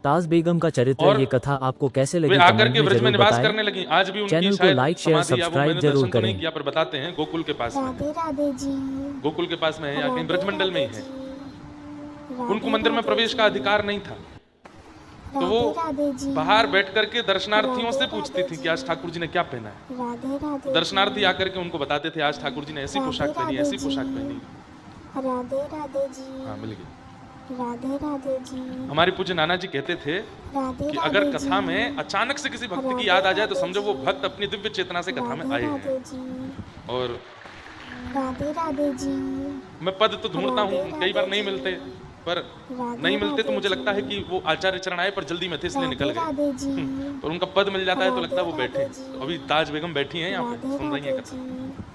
ताज बेगम का चरित्र, और ये कथा आपको कैसे वे लगी आकर कमेंट के में ब्रज में जरूर निवास बताएं। करने लगी। आज भी उनकी चैनल को शायद लाइक शेयर समाधि या वो सब्सक्राइब मैंने जरूर दर्शन तो नहीं करें। किया, पर बताते हैं गोकुल के पास में है। राधे राधे जी। गोकुल के पास में है या कहीं राधे ब्रजमंडल में ही राधे है। जी। उनको राधे मंदिर में राधे प्रवेश का जी। अधिकार नहीं था, तो वो राधे राधे जी। बाहर बैठ करके दर्शनार्थियों राधे से पूछती राधे थी कि जी। आज ठाकुर जी ने क्या पहना है। राधे राधे दर्शनार्थी जी। आकर के उनको बताते थे आज ठाकुर जी ने ऐसी पोशाक राधे पहनी, राधे ऐसी पोशाक जी। पहनी। राधे राधे जी। हाँ, मिल गई। राधे राधे जी। हमारे पूज्य नाना जी कहते थे राधे कि राधे अगर जी। कथा में अचानक से किसी भक्त की राधे याद आ जाए तो राधे समझो वो जी। भक्त अपनी दिव्य चेतना से कथा में राधे आए राधे हैं। जी। और राधे राधे जी। मैं पद तो ढूंढता हूँ, राधे कई बार राधे नहीं जी। मिलते, पर राधे नहीं मिलते तो राधे मुझे लगता है जी। कि वो आचार्य चरण आए पर जल्दी में थे इसलिए निकल राधे राधे जी। गए। पर उनका पद मिल जाता है तो लगता है वो राधे बैठे। राधे जी। तो अभी ताज बेगम बैठी हैं यहाँ पे, राधे सुन रही हैं राधे कथा। जी।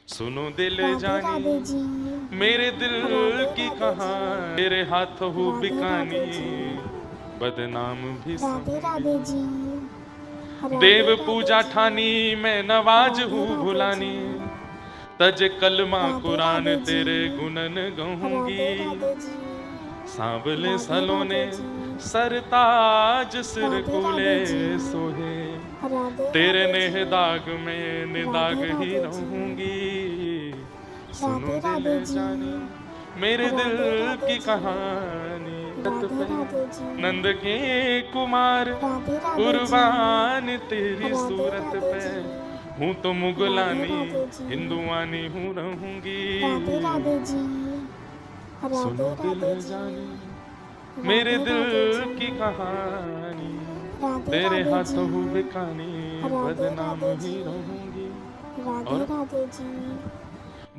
सुनो दिल राधे जानी राधे जी। मेरे दिल राधे की राधे कहानी, जी। तेरे हाथों हूँ राधे बिकानी, राधे जी। बदनाम भी राधे राधे समझी। जी। राधे देव राधे पूजा जी। ठानी मैं नवाज राधे हूँ राधे भुलानी, जी। तज कलमा राधे कुरान राधे जी। तेरे गुणन गहूंगी, राधे राधे जी। सांवले राधे सलोने राधे जी। सरताज सिर राधे कुले राधे जी। सोहे, राधे तेरे राधे नेह जी। दाग में निदाग राधे ही राधे जी। रहूंगी। सुनो राधे दिल राधे जी। जानी मेरे दिल राधे राधे की जी। कहानी, राधे पे राधे जी। नंद के कुमार राधे राधे जी। कुर्बान तेरी राधे सूरत राधे पे, जी। हूँ तो राधे मुगलानी राधे जी। हिंदुआनी हूँ रहूंगी। राधे राधे जी। सुनो राधे दिल राधे जी। जानी मेरे राधे दिल राधे जी। की कहानी, राधे तेरे राधे हाथों जी। हूँ बिकानी, राधे बदनाम राधे ही जी। रहूंगी। राधे और राधे जी।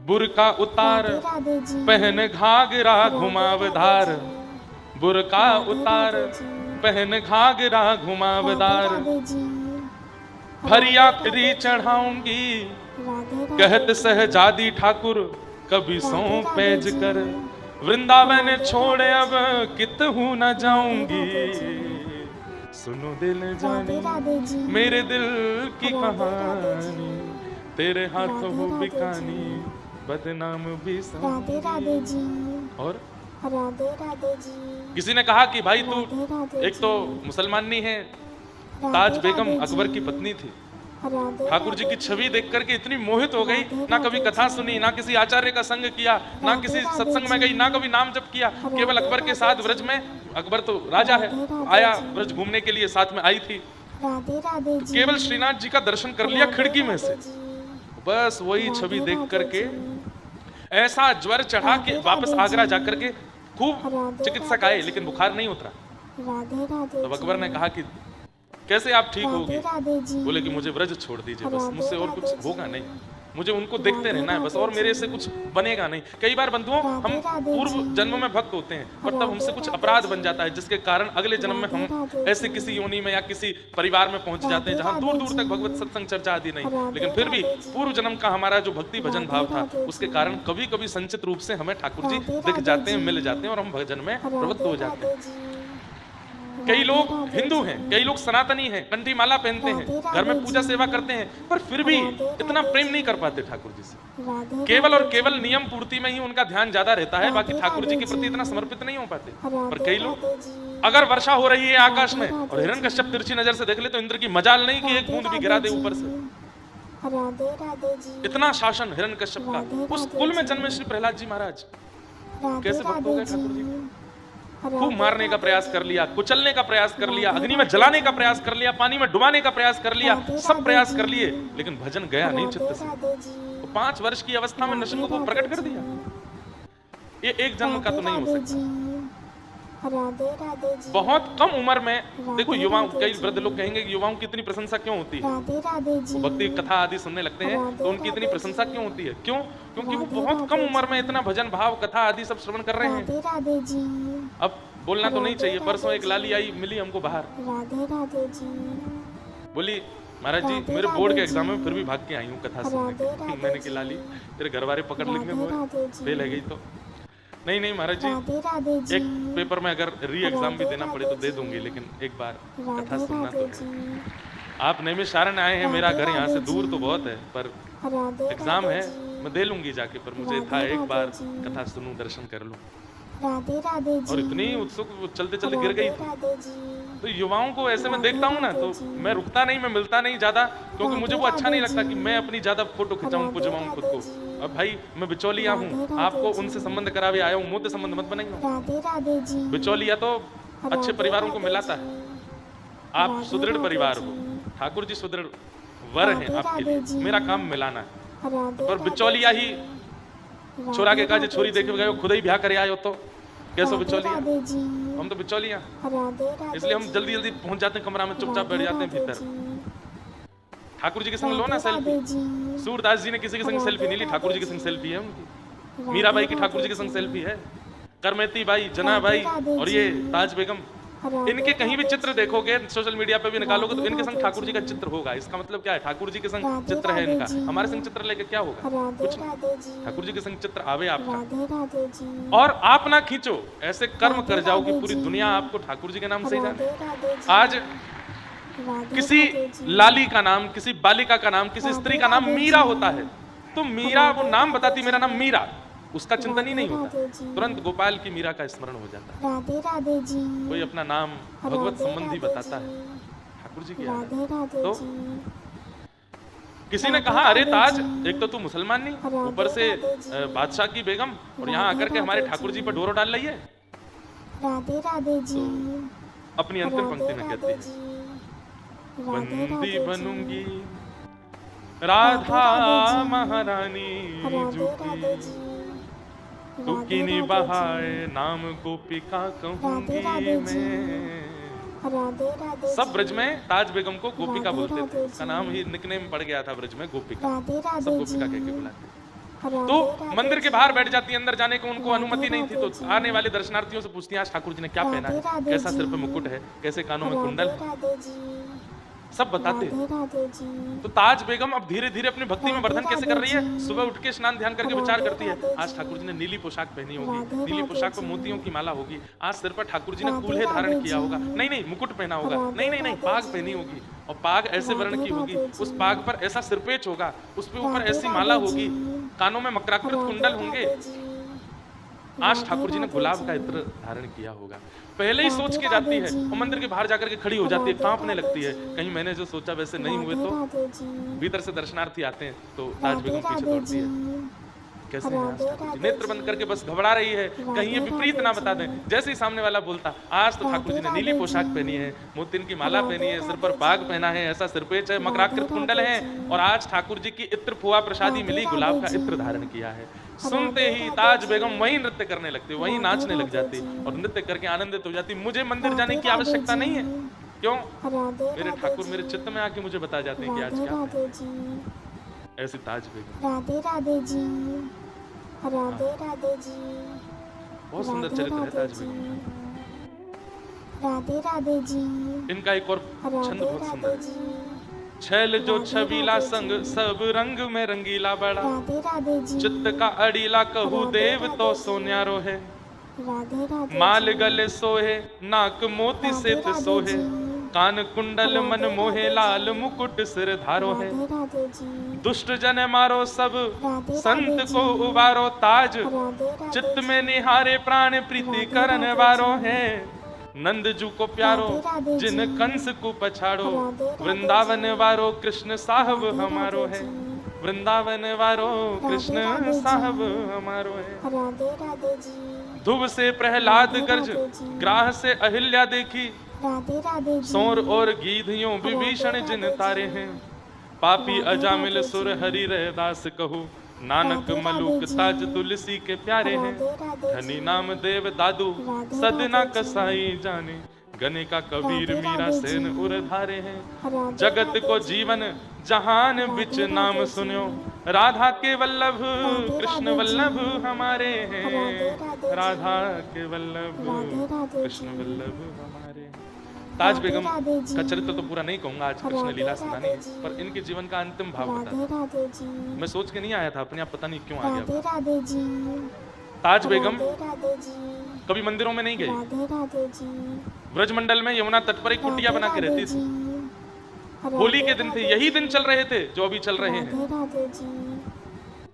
बुरका उतार राधे राधे जी। पहन घाघरा राधे घुमावदार, राधे जी। बुरका राधे उतार राधे जी। पहन घाघरा राधे घुमावदार, राधे जी। फरिया राधे फिरी राधे जी। चढ़ाऊंगी, राधे राधे कहत जी। सहजादी ठाकुर कभी सौ राधे राधे पैज जी। कर, वृंदावन राधे छोड़ राधे अब जी। कितहू न राधे जाऊंगी। राधे जी। सुनो दिल राधे जानी राधे जी। मेरे दिल की राधे राधे जी। कहानी, तेरे हाथों राधे हूँ राधे बिकानी, जी। बदनाम भी राधे राधे समझी। जी। और राधे राधे जी। किसी ने कहा कि भाई तू राधे राधे एक तो जी। मुसलमान नहीं है, राधे ताज बेगम राधे अकबर जी। की पत्नी थी, राधे ठाकुर जी की राधे छवि जी। देख करके इतनी मोहित हो गई, राधे ना कभी राधे कथा जी। सुनी, ना किसी आचार्य का संग किया, ना राधे किसी राधे सत्संग में जी। गई, ना कभी नाम जप किया, केवल राधे अकबर के राधे साथ जी। ब्रज में, अकबर तो राजा है, राधे राधे आया जी। ब्रज घूमने के लिए, साथ में आई थी, राधे राधे तो जी। केवल श्रीनाथ जी का दर्शन कर लिया राधे खिड़की में से, राधे जी। बस वही राधे छवि देख राधे करके जी। ऐसा ज्वर चढ़ा कि राधे वापस राधे आगरा जी। जाकर के खूब राधे चिकित्सक राधे आए, जी। लेकिन बुखार नहीं उतरा। राधे राधे तब अकबर ने जी। कहा कि कैसे आप ठीक राधे होगी? राधे जी। बोले कि मुझे ब्रज छोड़ दीजिए, बस राधे मुझसे और राधे कुछ होगा जी। नहीं, मुझे उनको देखते राधे रहना है बस, राधे और मेरे जी। से कुछ बनेगा नहीं। कई बार बंधुओं हम राधे राधे पूर्व जी। जन्म में भक्त होते हैं, पर तब राधे हमसे कुछ राधे अपराध जी। बन जाता है, जिसके कारण अगले जन्म में राधे हम राधे ऐसे जी। किसी योनि में या किसी परिवार में पहुंच जाते हैं राधे जहां दूर राधे दूर जी। तक भगवत सत्संग चर्चा आदि नहीं, राधे लेकिन फिर भी राधे जी। पूर्व जन्म का हमारा जो भक्ति भजन राधे भाव था, राधे उसके जी। कारण कभी कभी संचित रूप से हमें ठाकुर जी राधे दिख राधे जाते हैं, जी। मिल जाते हैं, और हम भजन में प्रवृत्त राधे हो जाते हैं। राधे जी। कई लोग राधे राधे हिंदू जी। हैं, कई लोग सनातनी हैं, कंठी माला पहनते हैं, राधे घर में राधे पूजा जी। सेवा करते हैं, पर फिर भी राधे इतना राधे प्रेम जी। नहीं कर पाते ठाकुर जी से। राधे केवल और राधे केवल जी। नियम पूर्ति में ही उनका ध्यान ज्यादा रहता है, बाकी राधे ठाकुर जी राधे के प्रति जी। इतना समर्पित नहीं हो पाते। पर राधे कई लोग, राधे जी। अगर वर्षा हो रही है आकाश में राधे और हिरण्यकश्यप तिरछी नजर से देख ले तो इंद्र की मजाल नहीं कि एक बूंद भी गिरा दे ऊपर से। राधे राधे जी। इतना शासन हिरण्यकश्यप का, राधे उस राधे कुल में जी। जन्मे श्री प्रहलाद जी महाराज राधे कैसे भक्त हो राधे गए ठाकुर जी? जी। खूब मारने का राधे प्रयास राधे कर लिया, कुचलने का प्रयास कर लिया, राधे अग्नि में राधे जलाने का जी। प्रयास कर लिया, पानी में डुबाने का प्रयास कर लिया, राधे सब राधे प्रयास जी। कर लिए, लेकिन भजन गया नहीं राधे चित्त से। राधे जी। तो 5 वर्ष की अवस्था में राधे नृसिंह को राधे प्रकट कर जी। दिया। ये एक जन्म का तो नहीं हो राधे सकता। जी। राधे राधे जी। बहुत कम उम्र में देखो राधे युवाओं, राधे कई जी। वृद्ध लोग कहेंगे कि युवाओं की इतनी प्रशंसा क्यों होती है? राधे राधे जी। वो भक्ति कथा आदि सुनने लगते हैं राधे तो उनकी इतनी राधे प्रशंसा जी। क्यों होती है? क्यों? क्योंकि वो राधे बहुत कम राधे उम्र में जी। इतना भजन भाव कथा आदि सब श्रवण कर रहे हैं। राधे राधे जी। अब बोलना तो नहीं राधे चाहिए, परसों राधे एक जी। लाली आई मिली हमको बाहर, राधे राधे जी। बोली महाराज जी राधे मेरे राधे बोर्ड के जी। एग्जाम में फिर भी भाग के आई हूँ कथा सुनने के राधे लिए। राधे मैंने कि जी। लाली तेरे घर वाले पकड़ लेंगे, राधे राधे जी। फेल है गई तो? नहीं नहीं महाराज जी, राधे राधे जी। एक पेपर में अगर री एग्जाम भी राधे देना पड़े राधे तो दे जी। दूंगी, लेकिन एक बार कथा राधे सुनना तो राधे है। जी। आप नैमिषारण्य आए हैं, मेरा राधे घर यहाँ से राधे दूर जी। तो बहुत है, पर राधे एग्जाम राधे है, जी। मैं दे लूंगी जाके, पर मुझे था राधे एक बार राधे जी। कथा सुनूं, दर्शन कर लूं। राधे राधे जी। और इतनी उत्सुक चलते चलते गिर गई थी। राधे जी। तो युवाओं को ऐसे में देखता हूँ ना तो मैं रुकता नहीं, मैं मिलता नहीं ज्यादा, क्योंकि मुझे वो अच्छा नहीं लगता कि मैं अपनी ज्यादा फोटो खिंचाऊं, पुजवाऊं खुद को। अब भाई मैं बिचौलिया हूँ, आपको उनसे संबंध करावे आया हूँ, मुझसे संबंध मत बनाइए। राधे राधे जी। बिचौलिया तो अच्छे परिवारों को मिलाता है। आप सुदृढ़ परिवार हो, ठाकुर जी सुदृढ़ वर हैं आपके लिए, मेरा काम मिलाना है। पर बिचौलिया ही छोरा के काजे छोरी देखे गए, खुद ही ब्याह करे आए हो तो कैसे बिचौलिया? हम तो बिचौलिया, इसलिए हम जल्दी जल्दी पहुंच जाते हैं कमरा में, चुपचाप बैठ जाते हैं भीतर। ठाकुर जी के संग लो ना सेल्फी। सूरदास जी ने किसी के संग सेल्फी नहीं ली, ठाकुर जी के संग सेल्फी है उनकी। मीराबाई की ठाकुर जी के संग सेल्फी है, करमेती बाई, जना बाई और ये ताज बेगम, इनके कहीं भी चित्र देखोगे सोशल मीडिया पे भी निकालोगे तो इनके संग ठाकुर जी का चित्र होगा। इसका मतलब क्या है? ठाकुर जी के संग चित्र है इनका, हमारे संग चित्र लेके क्या होगा? कुछ नहीं। ठाकुर जी के संग चित्र आवे आपका, और आप ना खींचो, ऐसे कर्म कर जाओ कि पूरी दुनिया आपको ठाकुर जी के नाम से जाने। आज किसी लाली का नाम, किसी बालिका का नाम, किसी स्त्री का नाम मीरा होता है, तो मीरा वो नाम बताती मेरा नाम मीरा, उसका चिंतन ही नहीं होता, तुरंत गोपाल की मीरा का स्मरण हो जाता है। राधे राधे जी। कोई अपना नाम भगवत संबंधी बताता है, ठाकुर जी की याद है। तो किसी ने कहा अरे ताज, एक तो तू मुसलमान नहीं, ऊपर से बादशाह की बेगम, और यहाँ आकर के हमारे ठाकुर जी पर डोरो डाल रही है। राधे राधे जी। अपनी अंतिम पंक्ति में कहती है, बंदी बनूंगी राधा महारानी झूठी, दुखिनी बहाए नाम गोपिका कहूंगी मैं। सब ब्रज में ताज बेगम को गोपिका बोलते थे, उसका नाम ही निकनेम पड़ गया था ब्रज में, गोपिका। सब गोपिका कह के बुलाते। तो मंदिर के बाहर बैठ जाती है, अंदर जाने को उनको अनुमति नहीं थी, तो आने वाले दर्शनार्थियों से पूछती हैं आज ठाकुर जी ने क्या पहना है, कैसा सिर पे मुकुट है, कैसे कानों में कुंडल है, सब बताते हैं। तो ताज बेगम अब धीरे धीरे अपनी भक्ति में वर्धन कैसे कर रही है? सुबह उठ के स्नान ध्यान करके विचार करती है, आज ठाकुर जी ने नीली पोशाक पहनी होगी, नीली पोशाक पर मोतियों की माला होगी, आज सिर पर ठाकुर जी ने कूल्हे धारण किया होगा, नहीं मुकुट पहना होगा, नहीं पाग पहनी होगी, और पाग ऐसे वर्ण की होगी, उस पाग पर ऐसा सिरपेच होगा, उस पे ऊपर ऐसी माला होगी, कानों में मकराकृत कुंडल होंगे, आज ठाकुर जी ने गुलाब का इत्र धारण किया होगा। पहले ही सोच के जाती है और मंदिर के बाहर जाकर के खड़ी हो जाती है, कांपने लगती है, कहीं मैंने जो सोचा वैसे नहीं हुए तो। भीतर से दर्शनार्थी आते हैं तो ताज बेगम पीछे दौड़ती है, कैसे हैं आज ठाकुर जी? नेत्र बंद करके बस घबरा रही है, कहीं ये विपरीत ना बता दें। जैसे ही सामने वाला बोलता, आज तो ठाकुर जी ने नीली पोशाक पहनी है, मोतिन की माला पहनी है, सिर पर पाग पहना है, ऐसा सिरपेच है, मकराकृत कुंडल है, और आज ठाकुर जी की इत्र फुआ प्रसादी मिली, गुलाब का इत्र धारण किया है। सुनते ही ताज बेगम वहीं नृत्य करने लगती, वहीं नाचने लग जाती और नृत्य करके आनंदित हो जाती। मुझे मंदिर जाने की आवश्यकता नहीं है, क्यों? मेरे ठाकुर मेरे चित्त में आके मुझे बता जाते हैं कि आज क्या है। ऐसी ताज बेगम। राधे राधे जी। राधे राधे जी। बहुत सुंदर चरित्र है ताज बेगम। राधे राधे जी। इनका एक और छंद बहुत सुंदर है, छैल जो छबीला संग सब रंग में रंगीला बड़ा, चित्त का अड़ीला कहू देव तो सोन्यारो है, माल गले सोहे नाक मोती सेत सोहे, कान कुंडल मन मोहे लाल मुकुट सिर धारो है, दुष्ट जन मारो सब संत को उबारो ताज, चित्त में निहारे प्राण प्रीति करन वारो है, नंद जू को प्यारो जिन कंस को पछाड़ो, वृंदावन वारो कृष्ण साहब हमारो है, वृंदावन वारो कृष्ण साहब हमारो है। ध्रुव से प्रहलाद गर्ज, ग्राह से अहिल्या देखी, सोर और गीधियों विभीषण जिन तारे हैं, पापी अजामिल सुर हरि रहदास कहू, नानक मलूक ताज तुलसी के प्यारे हैं, धनी नाम देव दादू सदना कसाई जाने, गने का कबीर मीरा सेन उरधारे हैं, जगत को जीवन जहान बिच नाम सुन्यो, राधा के वल्लभ कृष्ण वल्लभ हमारे हैं, राधा के वल्लभ कृष्ण वल्लभ हमारे हैं। ताज बेगम का चरित्र तो पूरा नहीं कहूंगा, आज कृष्ण लीला सुनानी है, पर इनके जीवन का अंतिम भाव बता। मैं सोच के नहीं आया था, अपने आप पता नहीं क्यों आ गया। ताज बेगम कभी मंदिरों में नहीं गई, ब्रजमंडल में यमुना तट पर एक कुटिया बना के रहती थी। होली के दिन थे, यही दिन चल रहे थे जो अभी चल रहे हैं।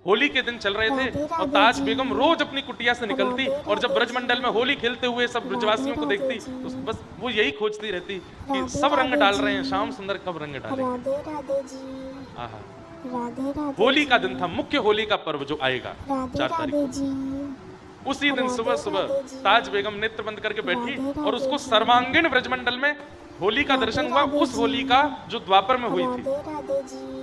होली के दिन चल रहे थे और ताज बेगम रोज अपनी कुटिया से निकलती और जब ब्रजमंडल में होली खेलते हुए सब ब्रजवासियों को देखती तो बस वो यही खोजती रहती कि सब रंग डाल रहे हैं, श्याम सुंदर कब रंग डाले। राधे राधे जी, आहा, राधे राधे, होली का दिन था, मुख्य होली का पर्व जो आएगा राधे 4 तारीख राधे को। जी, उसी दिन सुबह सुबह ताज बेगम नेत्र बंद करके बैठी और उसको सर्वांगीण ब्रजमंडल में होली का दर्शन हुआ, उस होली का जो द्वापर में हुई थी। राधे राधे जी,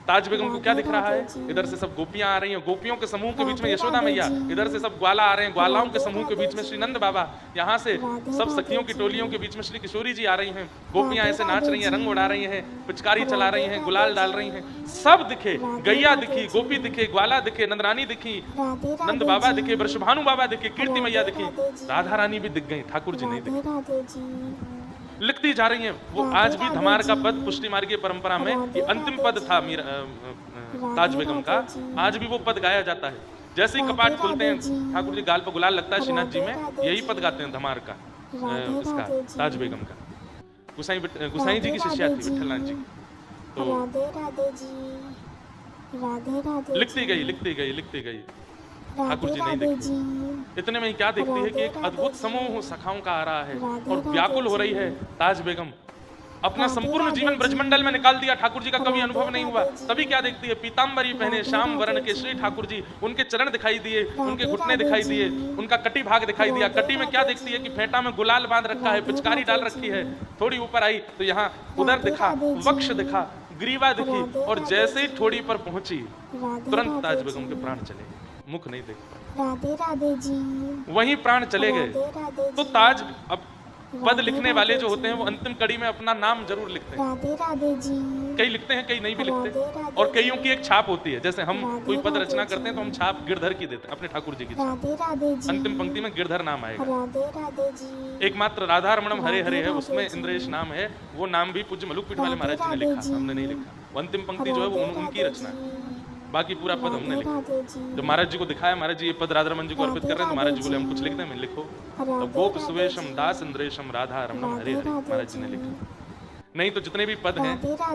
ताज बेगम को क्या दिख रहा है? इधर से सब गोपियां आ रही हैं, गोपियों के समूह के बीच में यशोदा मैया, इधर से सब ग्वाला आ रहे हैं, ग्वालाओं के समूह के बीच में श्री नंद बाबा, यहाँ से सब सखियों की टोलियों के बीच में श्री किशोरी जी आ रही हैं, गोपियां ऐसे नाच रही हैं, रंग उड़ा रही हैं, पिचकारी चला रही हैं, गुलाल डाल रही हैं, सब दिखे, गैया दिखी, गोपी दिखे, ग्वाला दिखे, नंदरानी दिखी, राधे नंद बाबा दिखे, वृषभानु बाबा दिखे, कीर्ति मैया दिखी, राधा रानी भी दिख गई, ठाकुर जी नहीं दिखे। राधे राधे जी, लिखती जा रही हैं वो। आज भी धमार का पद पुष्टि मार्गीय परंपरा में ये अंतिम पद था ताज बेगम का, आज भी वो पद गाया जाता है। जैसे ही कपाट खुलते हैं, ठाकुर जी गाल पर गुलाल लगता है श्रीनाथ जी में, यही पद गाते हैं धमार का, इसका ताज बेगम का। गुसाई जी की शिष्या थी विठलनाथ जी, तो राधे राधे जी, राधे राधे, लिखती गई ठाकुर जी नहीं राधे देखते। जी, इतने में ही क्या देखती है कि एक अद्भुत समूह सखाओं का आ रहा है और व्याकुल हो रही है ताज बेगम। अपना संपूर्ण जीवन ब्रजमंडल में निकाल दिया, ठाकुर जी का कभी अनुभव नहीं हुआ। तभी क्या देखती है? पीताम्बरी पहने श्याम वर्ण के श्री ठाकुर जी, उनके चरण दिखाई दिए, उनके घुटने दिखाई दिए, उनका कटी भाग दिखाई दिया। कटी में क्या देखती है कि फेंटा में गुलाल बांध रखा है, पिचकारी डाल रखी है। थोड़ी ऊपर आई तो यहाँ उदर दिखा, वक्ष दिखा, ग्रीवा दिखी, और जैसे ही ठोड़ी पर पहुंची तुरंत ताज बेगम के प्राण चले, मुख नहीं देख पाए, राधे राधे जी, वहीं प्राण चले गए। राधे राधे तो ताज अब पद लिखने वाले जो होते हैं वो अंतिम कड़ी में अपना नाम जरूर लिखते हैं। राधे राधे जी, कई लिखते हैं, कई नहीं भी लिखते, और कईयों की एक छाप होती है। जैसे हम कोई पद रचना करते हैं तो हम छाप गिरधर की देते हैं, अपने ठाकुर जी की छाप। राधे राधे जी, अंतिम पंक्ति में गिरधर नाम आएगा। राधे राधे जी, एकमात्र राधा रमणम हरे हरे है, उसमें इंद्रेश नाम है, वो नाम भी पूज्य मलुक पीठ वाले महाराज जी ने लिखा, हमने नहीं लिखा। वो अंतिम पंक्ति जो है वो उनकी रचना है, बाकी पूरा पद हमने लिखा। राधे जी, जब महाराज जी को दिखाया, महाराज जी ये पद राधा रमन जी को अर्पित कर रहे हैं, तो महाराज जी बोले हम कुछ लिख दें, मैं लिखो। तो गोप सुवेशम दास इंद्रेशम राधा रमणम हरे हरे महाराज जी ने लिखा। नहीं तो जितने भी पद हैं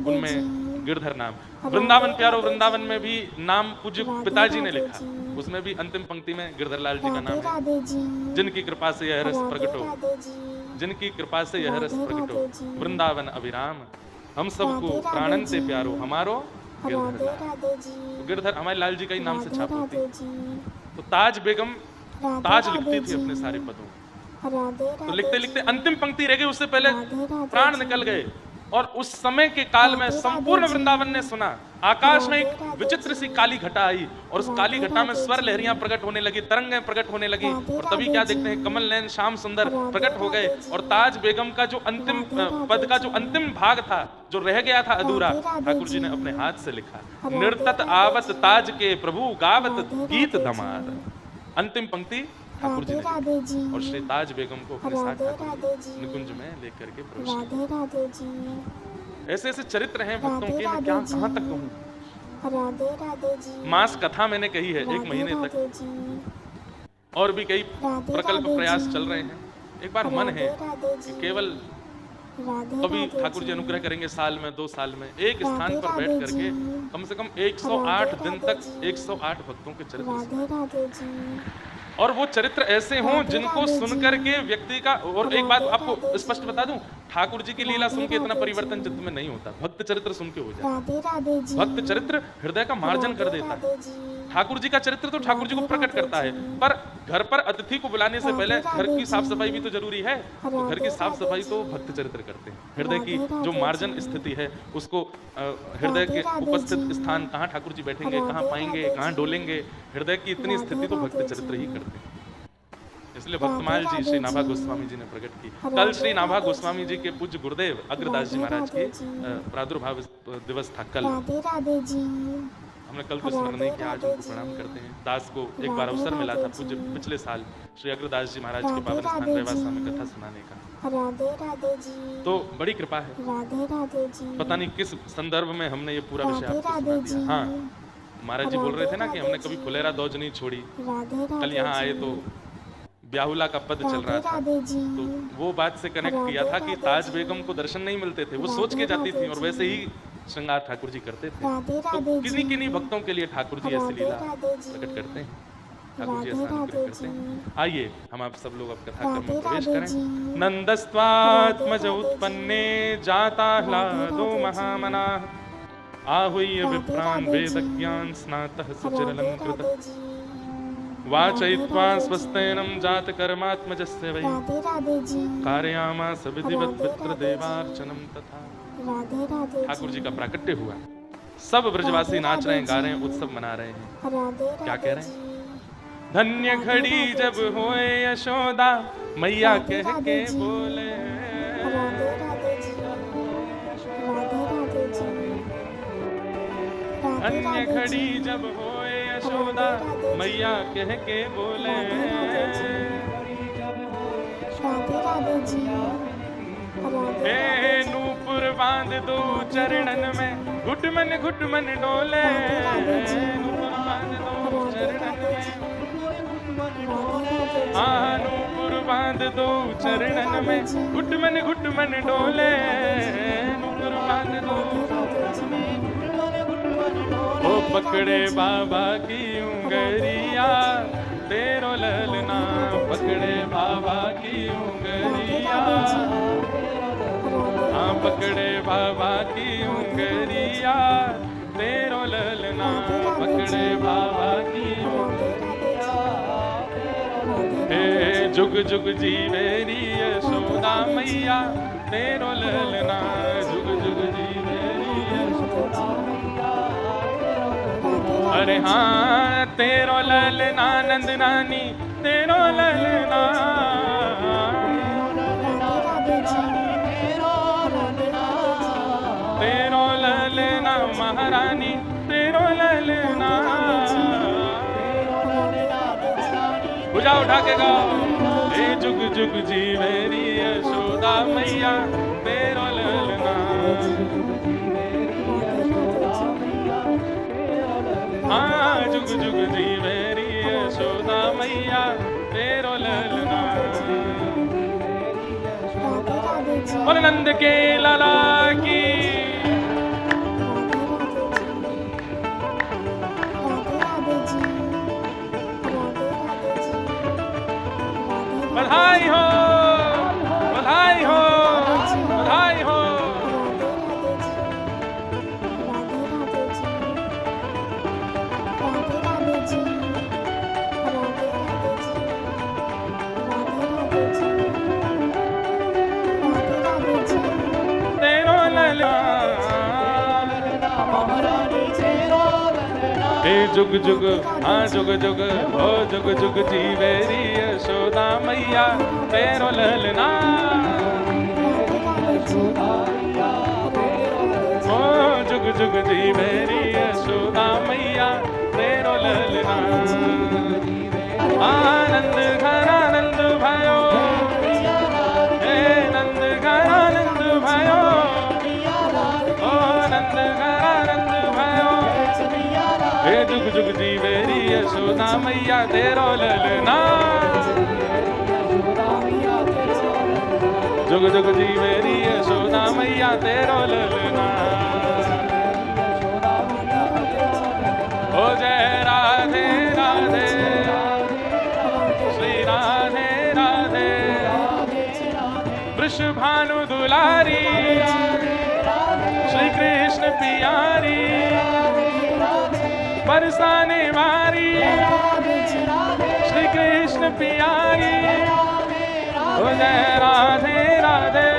उनमें गिरधर नाम। वृंदावन प्यारो, वृंदावन में भी नाम पूज्य पिताजी ने लिखा, उसमें भी अंतिम पंक्ति में गिरधर लाल जी का नाम है। राधे जी, जिनकी कृपा से यह रस प्रकटो, राधे जी, जिनकी कृपा से यह रस प्रकटो, वृंदावन अभिराम, हम सबको प्राणन से प्यारो हमारो गिरधर लाल। राधे जी, तो गिरधर हमारे लाल जी का ही नाम से छाप होती है। राधे जी, तो ताज बेगम ताज लिखती थी अपने सारे पदों, राधे तो लिखते लिखते अंतिम पंक्ति रह गई, उससे पहले राधे प्राण निकल गए। और उस समय के काल में संपूर्ण वृंदावन ने सुना, आकाश में एक विचित्र सी काली घटा आई और उस काली घटा में स्वर लहरियां प्रकट होने लगी, तरंगें प्रकट होने लगी। और तभी क्या देखते हैं, कमल नयन श्याम सुंदर प्रकट हो गए। और ताज बेगम का जो अंतिम पद का जो अंतिम भाग था, जो रह गया था अधूरा, ठाकुर जी ने अपने हाथ से लिखा, निर्तत आवत ताज के प्रभु गावत गीत धमार। अंतिम पंक्ति ठाकुर जी ने राधे जी, और श्री ताज बेगम को अपने साथ ठाकुर राधे जी, निकुंज में लेकर के प्रवेश राधे राधे जी, किया। ऐसे ऐसे चरित्र हैं भक्तों के, मैं क्या कहाँ तक कहूँ। राधे राधे जी, मास कथा मैंने कही है 1 महीने तक, राधे जी, और भी कई प्रकल्प प्रयास चल रहे हैं। एक बार मन है राधे कि जी, केवल राधे कभी ठाकुर जी अनुग्रह करेंगे, साल में 2 साल में एक स्थान पर बैठ करके कम से कम 108 दिन तक 108 भक्तों के चरित्र सुनाएं। राधे राधे जी, और वो चरित्र ऐसे हों जिनको सुन करके व्यक्ति का। और एक बात आपको स्पष्ट बता दूं, ठाकुर जी की लीला सुन के इतना परिवर्तन चित्त में नहीं होता, भक्त चरित्र सुन के हो जाता। राधे राधे जी, भक्त चरित्र हृदय का मार्जन कर देता है। राधे जी, ठाकुर जी का चरित्र तो ठाकुर जी को प्रकट करता है, पर घर पर अतिथि को बुलाने से पहले घर की साफ सफाई भी तो जरूरी है। तो घर की साफ सफाई तो भक्त चरित्र करते हैं। हृदय की जो मार्जन स्थिति है उसको, हृदय के उपस्थित स्थान कहाँ ठाकुर जी बैठेंगे, कहाँ पाएंगे, कहाँ डोलेंगे, हृदय की इतनी स्थिति तो भक्त चरित्र ही करते हैं। इसलिए भक्तमाल जी श्री नाभा गोस्वामी जी ने प्रकट की। कल श्री नाभा गोस्वामी जी के पूज्य गुरुदेव अग्रदास जी महाराज के प्रादुर्भाव दिवस था कल। राधे राधे जी, हमने कल को स्मरण नहीं किया, आज उनको प्रणाम करते हैं। दास को एक बार अवसर मिला था पूज्य पिछले साल श्री अग्रदास जी महाराज के पावन स्थान रेवासा में कथा सुनाने का, राधे राधे जी, तो बड़ी कृपा है। राधे राधे जी, पता नहीं किस संदर्भ में हमने ये पूरा विषय राधे आपको राधे सुना जी, दिया। हाँ, महाराज जी बोल रहे थे ना कि हमने कभी फुलेरा दौज नहीं छोड़ी। राधे कल राधे यहाँ आए तो ब्याहुला का पद चल रहा था, राधे जी, तो वो बात से कनेक्ट किया था कि ताज बेगम को दर्शन नहीं मिलते थे, वो सोच के जाती थी और वैसे ही श्रृंगार ठाकुर जी करते थे। राधे तो राधे किन्हीं जी। किन्हीं भक्तों के लिए ठाकुर जी ऐसी राधे लीला राधे जी। प्रकट करते हैं, ठाकुर जी राधे ऐसा अनुग्रह राधे करते हैं। जी। आइए हम आप सब लोग अब कथाक्रम राधे में प्रवेश राधे करें। जी। नंदस्त्वात्मज राधे राधे उत्पन्ने जाता ह्लादो राधे महामना आहूय राधे विप्रान् राधे जी। वेदज्ञान् स्नातः राधे सुचिरलं कृत राधे जी। वाचयित्वा राधे राधे स्वस्तेनं जातकर्मात्मजस्य वै राधे राधे जी। कारयामास विधिवत् राधे पितृ राधे देवार्चनम तथा। राधे राधे ठाकुर जी का प्राकट्य हुआ, सब ब्रजवासी राधे नाच रहे हैं, राधे गा रहे हैं, जी। उत्सव मना रहे हैं। राधे क्या कह राधे रहे हैं? जी। धन्य राधे घड़ी राधे जब जी। होए यशोदा मैया राधे कह राधे के जी। बोले। राधे राधे जी। राधे राधे जी। राधे अन्य राधे घड़ी जी। जब होए यशोदा राधे राधे जी। मैया कह के बोले। राधे राधे जी। राधे राधे जी। राधे हे राधे जी। नूपुर बांध दो राधे चरणन राधे में जी। घुट मन डोले। राधे राधे जी। नूपुर बांध दो राधे चरणन राधे में, जी। राधे राधे जी। हाँ नूपुर बांध दो चरणन में घुट मन डोले। नूपुर बांध दो राधे राधे जी। ओ पकड़े बाबा की उंगरिया तेरो ललना, पकड़े बाबा की उंगरिया। हाँ पकड़े बाबा की उंगरिया तेरो ललना, पकड़े बाबा की उंगरिया। हे जुग जुग जीवेरी यशोदा मैया तेरो ललना, जुग जुग जीवेरी यशोदा मैया। अरे हाँ तेरो ललना नंद नानी तेरो ललना। तेरो ललना महारानी तेरो ललना। भुजा उठा के गाओ। हे जुग जुग जीवेरी यशोदा मैया तेरो ललना। हाँ जुग जुग जीवेरी यशोदा मैया तेरो ललना। और नंद के लाला की बधाई हो, बधाई हो, बधाई हो। तेरो ललना। हे जुग जुग हाँ जुग जुग हो जुग जुग जीवेरी यशोदा मैया तेरो ललना। ओ जुग जुग जीवेरी यशोदा मैया तेरो ललना। आनंद घर आनंद भयो, हे नंद घर आनंद भयो। ओ नंद घर आनंद भयो। हे जुग जुग जीवेरी यशोदा मैया तेरो ललना। जुग जुग जीवेरी यशोदा मैया तेरो ललना। ओ जय राधे राधे श्री राधे राधे। वृषभानु दुलारी श्री कृष्ण पियारी बरसाने वारी श्री कृष्ण पियारी। ओ जय राधे राधे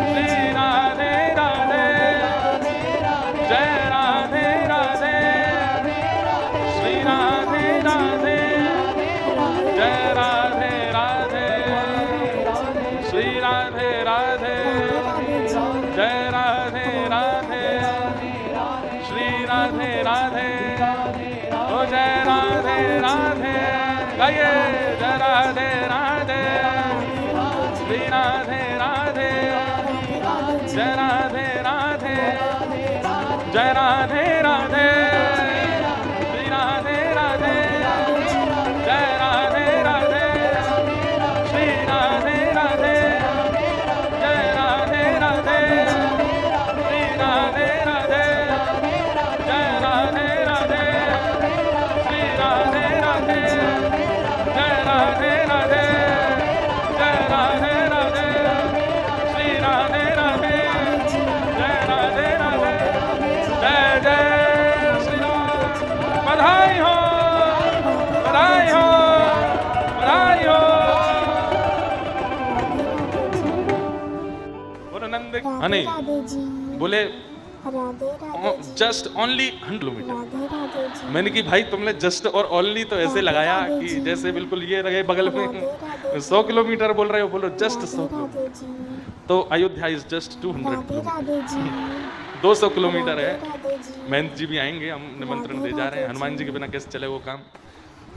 श्री राधे राधे। जय राधे राधे श्री राधे राधे। जय राधे राधे श्री राधे राधे। जय राधे राधे श्री राधे राधे। ओ जय राधे राधे गाइए। जय राधे राधे श्री राधे राधे। जय राधे राधे जय राधे राधे श्री राधे राधे। जय राधे राधे श्री राधे राधे। जय राधे राधे श्री राधे हाँ नहीं राधे जी, बोले Radhe Radhe ji, just only 100 kilometre. Radhe Radhe ji, मैंने कि भाई तुमने जस्ट और ओनली तो ऐसे लगाया कि जैसे बिल्कुल ये रहे बगल में 100 किलोमीटर बोल रहे हो, बोलो जस्ट 100 राधे किलोमीटर। जी, तो Ayodhya is just 200 Radhe kilometre, Radhe ji, 200 kilometre है। राधे जी, महंत जी भी आएंगे, हम निमंत्रण दे जा रहे हैं। हनुमान जी के बिना कैसे चले वो काम।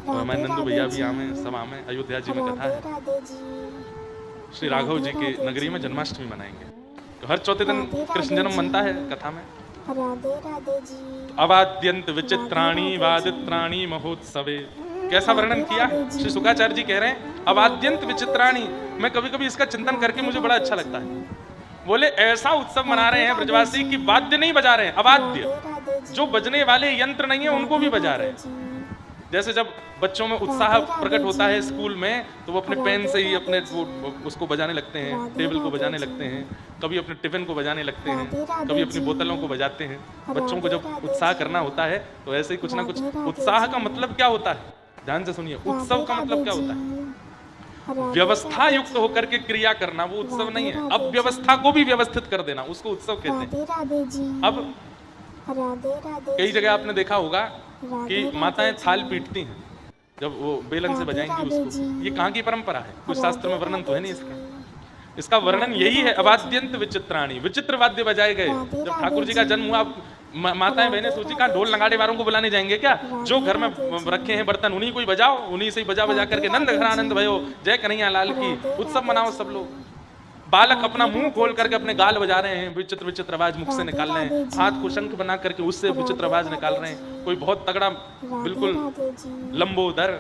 और मैं नंदू भैया भी आवे, सब आवे। अयोध्या जी में कथा राधे है, राधे जी, श्री राघव जी की नगरी में जन्माष्टमी मनाएंगे। तो हर चौथे दिन कृष्ण जन्म बनता है कथा में। राधे राधे जी, अवाद्यंत विचित्राणी वादित्राणी महोत्सवे। कैसा वर्णन किया है श्री शुकाचार्य जी कह रहे हैं अवाद्यंत विचित्राणी। मैं कभी कभी इसका चिंतन करके मुझे बड़ा अच्छा लगता है। बोले ऐसा उत्सव मना रहे हैं ब्रजवासी कि वाद्य नहीं बजा रहे हैं, अवाद्य, जो बजने वाले यंत्र नहीं है उनको भी बजा रहे हैं। जैसे जब बच्चों में उत्साह प्रकट होता है स्कूल में, तो वो अपने पेन से ही अपने उसको बजाने लगते हैं, टेबल को बजाने लगते हैं, कभी अपने टिफिन को बजाने लगते हैं, कभी अपनी बोतलों को बजाते हैं। बच्चों को जब उत्साह करना होता है तो ऐसे ही कुछ ना कुछ। उत्साह का मतलब क्या होता है, ध्यान से सुनिए। उत्सव का मतलब क्या होता है? व्यवस्था युक्त होकर के क्रिया करना, वो उत्सव नहीं है। अब व्यवस्था को भी व्यवस्थित कर देना, उसको उत्सव कहते हैं। अब कई जगह आपने देखा होगा कि माताएं थाल पीटती हैं जब वो बेलन से बजाएंगी उसको। ये कहाँ की परंपरा है? कुछ शास्त्र में वर्णन तो है नहीं इसका। इसका वर्णन यही है, अवाद्यंत विचित्राणी, विचित्र वाद्य बजाए गए। जब ठाकुर जी का जन्म हुआ, माताएं बहनें सोची कहाँ ढोल नगाड़े वालों को बुलाने जाएंगे क्या? जो घर में रखे हैं बर्तन उन्हीं को ही बजाओ, उन्हीं से ही बजा बजा करके नंद घर आनंद भयो, जय कन्हैया लाल की, उत्सव मनाओ सब लोग। बालक अपना मुंह खोल करके अपने गाल बजा रहे हैं, विचित्र विचित्र आवाज मुख से निकाल रहे हैं, हाथ को शंख बना करके उससे विचित्र आवाज निकाल रहे हैं। कोई बहुत तगड़ा बिल्कुल लंबोदर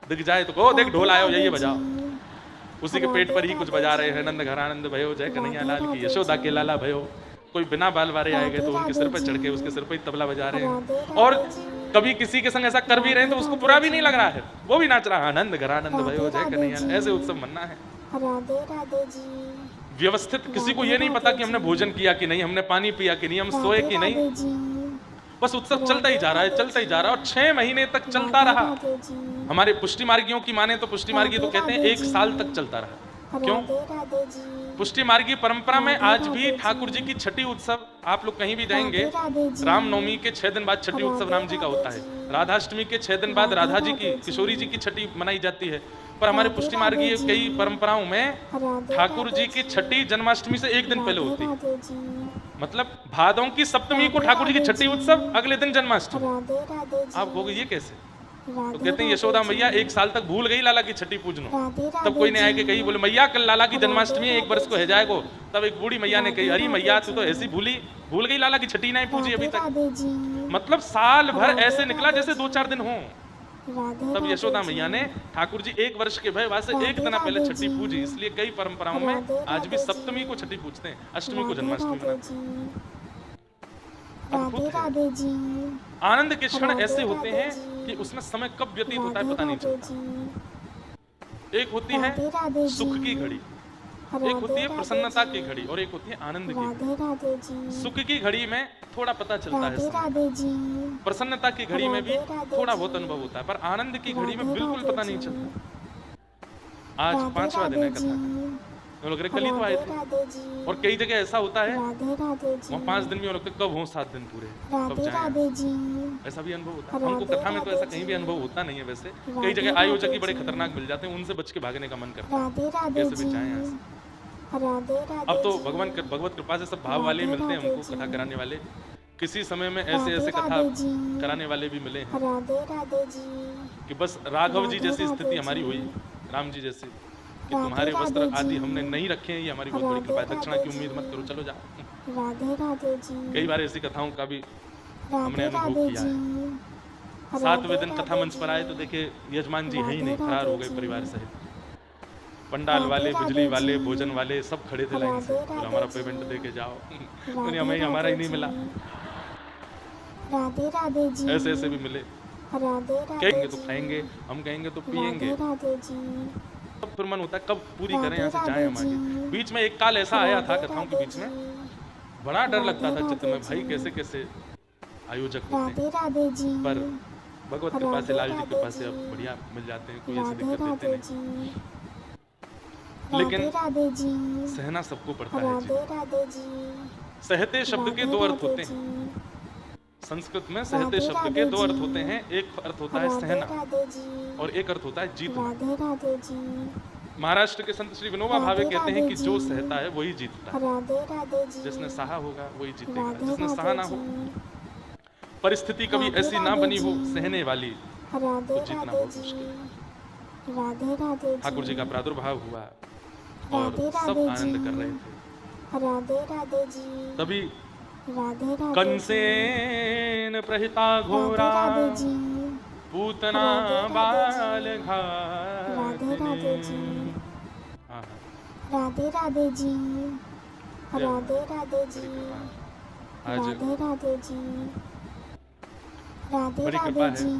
दिख जाए तो कहो देख ढोल आयो, यही बजाओ। उसी के पेट पर ही कुछ बजा रहे हैं, नंद घर आनंद भयो, जय कन्हैया लाल की, यशोदा के लाला भयो। कोई बिना बाल वाले आए गए तो उनके सिर पर चढ़ के उसके सिर पर ही तबला बजा रहे हैं। और कभी किसी के संग ऐसा कर भी रहे हैं तो उसको बुरा भी नहीं लग रहा है, वो भी नाच रहा है, आनंद घर आनंद भयो, जय कन्हैया। ऐसे उत्सव मनना है व्यवस्थित। किसी को ये नहीं पता कि हमने भोजन किया कि नहीं, हमने पानी पिया कि नहीं, हम सोए कि नहीं, बस उत्सव चलता ही जा रहा है, चलता ही जा रहा है। और 6 महीने तक चलता रहा। हमारे पुष्टि मार्गियों की माने तो पुष्टि मार्गी तो कहते हैं 1 साल तक चलता रहा। क्यों? पुष्टि मार्गी परंपरा में आज भी ठाकुर जी की छठी उत्सव, आप लोग कहीं भी जाएंगे, रामनवमी के 6 दिन बाद छठी उत्सव राम जी का होता है। राधाष्टमी के 6 दिन बाद राधा जी की, किशोरी जी की छठी मनाई जाती है। पर हमारे पुष्टि मार्गी कई परंपराओं में ठाकुर जी की छठी जन्माष्टमी से 1 दिन पहले होती है। मतलब भादों की सप्तमी को ठाकुर जी की छठी उत्सव, अगले दिन जन्माष्टमी। आप कहोगे ये कैसे? तो कहते हैं यशोदा मैया 1 साल तक भूल गई लाला की छठी पूजनो। तब कोई ने आए कि कही बोले मैया कल लाला की जन्माष्टमी है, 1 वर्ष को है जाएगो। तब एक बूढ़ी मैया ने कही अरे मैया तू तो ऐसी भूल गई लाला की छठी नहीं पूजी अभी तक। मतलब साल भर ऐसे निकला जैसे 2-4 दिन हो। तब यशोदा मैया ने ठाकुर जी 1 वर्ष के भय वास्ते 1 दिन पहले छठी पूजी। इसलिए कई परंपराओं में आज भी सप्तमी को छठी पूजते हैं, अष्टमी को जन्माष्टमी मनाते हैं। आनंद के क्षण ऐसे होते हैं कि उसमें समय कब व्यतीत होता है पता नहीं चलता। एक होती है सुख की घड़ी, एक होती है प्रसन्नता की घड़ी, और एक होती है आनंद की घड़ी। सुख की घड़ी में थोड़ा पता चलता है समय, प्रसन्नता की घड़ी में भी थोड़ा बहुत अनुभव होता है, पर आनंद की घड़ी में बिल्कुल पता नहीं चलता। आज 5वां दिन है कथा, हम लोग कल ही तो आए थे। और कई जगह ऐसा होता है वहाँ 5 दिन में हम लोग कब हो 7 दिन पूरे, कब जाएं, ऐसा भी अनुभव होता है। हमको कथा में तो ऐसा कहीं भी अनुभव होता नहीं है। वैसे कई जगह आयोजक ही बड़े खतरनाक मिल जाते हैं, उनसे बच के भागने का मन करता है, कैसे भी जाएं यहाँ से। अब तो भगवत कृपा से सब भाव वाले ही मिलते हैं हमको, कथा कराने वाले। किसी समय में ऐसे ऐसे कथा कराने वाले भी मिले हैं कि बस राघव जी जैसी स्थिति हमारी हुई, राम जी जैसी, कि तुम्हारे वस्त्र आदि हमने नहीं रखे हैं, ये हमारी बहुत बड़ी कृपा है, दक्षिणा की उम्मीद मत करो, चलो जाओ। कई बार ऐसी कथाओं का भी हमने अनुभव किया है। 7वें दिन कथा मंच पर आए तो देखे यजमान जी है ही नहीं, फरार हो गए परिवार सहित। पंडाल वाले, बिजली वाले, भोजन वाले सब खड़े थे लाइन से, तो हमारा पेमेंट दे के जाओ। हमें हमारा ही नहीं मिला। ऐसे ऐसे भी मिले। कहेंगे तो खाएंगे, हम कहेंगे तो पिएंगे। तब फिर मन होता है कब पूरी करें, यहाँ से जाएं हम आगे। बीच में एक काल ऐसा आया था कथाओं के बीच में, बड़ा डर लगता था चित्त में, भाई कैसे कैसे आयोजक होते हैं। पर भगवत कृपा से, लाल जी की कृपा से अब बढ़िया मिल जाते हैं, कोई ऐसी दिक्कत देते नहीं। लेकिन राधे राधे जी, सहना सबको पड़ता है राधे जी। राधे जी, सहते शब्द के राधे दो अर्थ राधे होते हैं। जी, संस्कृत में सहते राधे शब्द के राधे दो अर्थ जी, होते हैं। एक अर्थ होता है राधे सहना राधे जी, और एक अर्थ होता है जीतना। राधे राधे जी, महाराष्ट्र के संत श्री विनोबा भावे राधे कहते हैं राधे कि जी, जो सहता है वही जीतता है। राधे राधे जी, जिसने सहा होगा वही जीतेगा, राधे जिसने सहा राधे ना हो। जी, परिस्थिति कभी राधे ऐसी ना राधे बनी हो जी, सहने वाली, राधे तो जीतना राधे बहुत जी, मुश्किल। राधे राधे ठाकुर जी का प्रादुर्भाव हुआ और राधे सब राधे आनंद जी, कर रहे थे। राधे राधे जी, तभी राधे राधे जी, कंसेन प्रहिता घोरा राधे राधे जी, पूतना राधे बाल राधे घातनी। राधे जी, हाँ, राधे राधे जी, राधे राधे जी, आज राधे राधे जी, राधे बड़ी कृपा राधे है। जी,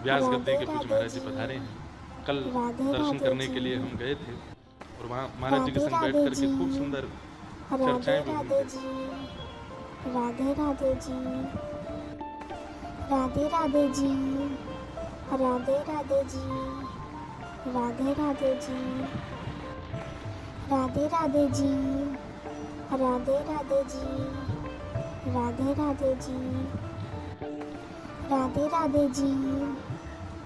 व्यास राधे गद्दे के पूज्य राधे महाराज जी जी, पधारे हैं। कल राधे दर्शन राधे करने के जी, लिए हम गए थे और वहाँ महाराज जी के राधे संग बैठ राधे करके जी, खूब सुंदर राधे चर्चाएं भी राधे हुई। जी, राधे राधे जी, राधे राधे जी, राधे राधे जी, राधे राधे जी, राधे राधे जी, राधे राधे जी, राधे राधे जी, राधे राधे जी,